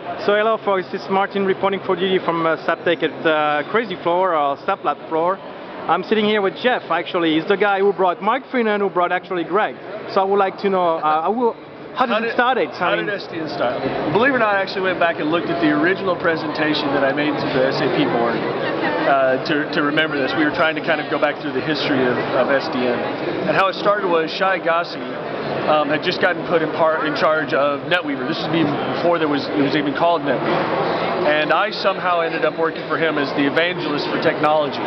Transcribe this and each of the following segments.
So hello folks, this is Martin reporting for duty from SAP Tech at Crazy Floor or SAP Lab floor. I'm sitting here with Jeff. Actually, he's the guy who brought Mike Finnern, who brought actually Greg. So I would like to know how did it start? How did SDN start? Believe it or not, I actually went back and looked at the original presentation that I made to the SAP board to remember this. We were trying to kind of go back through the history of SDN. And how it started was Shai Gassi had just gotten put in charge of NetWeaver. This was even before it was even called NetWeaver. And I somehow ended up working for him as the evangelist for technology.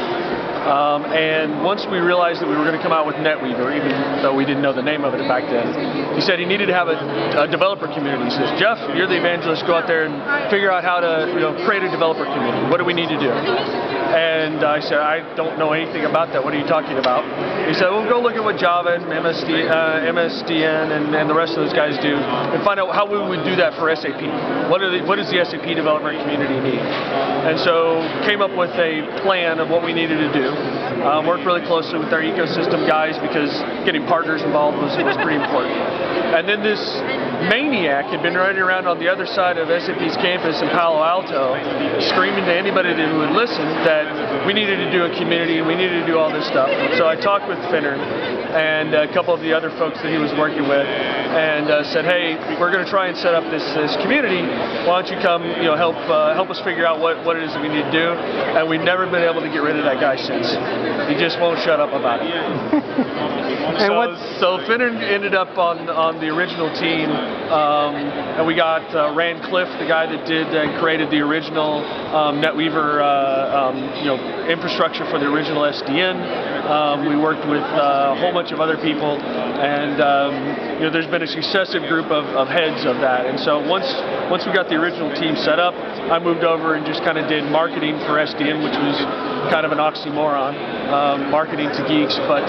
And once we realized that we were going to come out with NetWeaver, even though we didn't know the name of it back then, he said he needed to have a developer community. He says, Jeff, you're the evangelist, go out there and figure out how to create a developer community. What do we need to do? And I said, I don't know anything about that. What are you talking about? He said, well, go look at what Java and SDN and the rest of those guys do and find out how we would do that for SAP. What does the SAP development community need? And so came up with a plan of what we needed to do. Worked really closely with our ecosystem guys because getting partners involved was pretty important. And then this maniac had been running around on the other side of SAP's campus in Palo Alto screaming to anybody who would listen that we needed to do a community and we needed to do all this stuff. So I talked with Finnern and a couple of the other folks that he was working with and said, hey, we're going to try and set up this community. Why don't you come help us figure out what it is that we need to do. And we've never been able to get rid of that guy since. He just won't shut up about it. So Finnern ended up on the original team, and we got Rand Cliff, the guy that did and created the original NetWeaver infrastructure for the original SDN. We worked with a whole bunch of other people, and there's been a successive group of heads of that. And so once we got the original team set up, I moved over and just kind of did marketing for SDN, which was kind of an oxymoron, marketing to geeks, but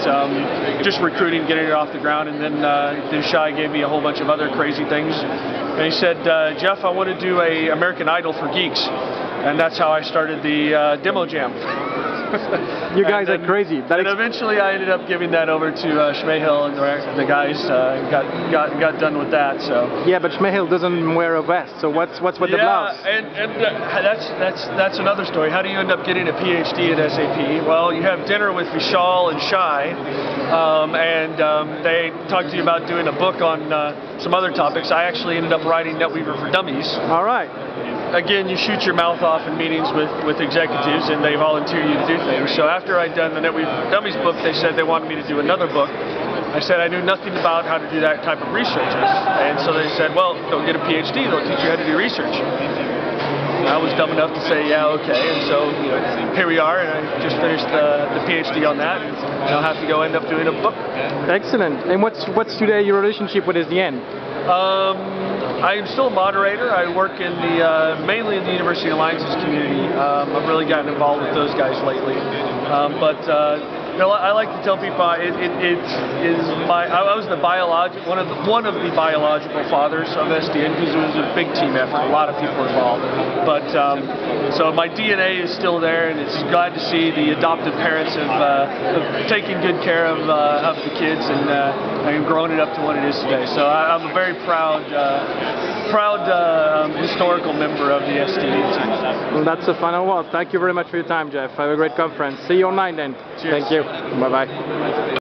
just recruiting, getting it off the ground. And then Shai gave me a whole bunch of other crazy things. And he said, Jeff, I want to do a American Idol for geeks. And that's how I started the demo jam. You guys are crazy. And eventually I ended up giving that over to Cmehil and the guys got done with that. So yeah, but Cmehil doesn't wear a vest. So what's with the blouse? And that's another story. How do you end up getting a PhD at SAP? Well, you have dinner with Vishal and Shai, and they talk to you about doing a book on some other topics. I actually ended up writing NetWeaver for Dummies. All right. Again, you shoot your mouth off in meetings with executives, and they volunteer you to do things. So after I'd done the NetWeaver for Dummies book, they said they wanted me to do another book. I said I knew nothing about how to do that type of research. And so they said, well, go get a PhD. They'll teach you how to do research. And I was dumb enough to say, yeah, okay. And so here we are, and I just finished the PhD on that. And I'll have to go end up doing a book. Excellent. And what's today your relationship with SDN? I'm still a moderator. I work in mainly in the University Alliances community. I've really gotten involved with those guys lately. I like to tell people I was one of the biological fathers of SDN because it was a big team effort. A lot of people were involved. But so my DNA is still there, and it's glad to see the adoptive parents have taken good care of the kids and grown it up to what it is today. So I'm a very proud historical member of the SDN team. Well, that's the final word. Thank you very much for your time, Jeff. Have a great conference. See you online then. Cheers. Thank you. Bye-bye.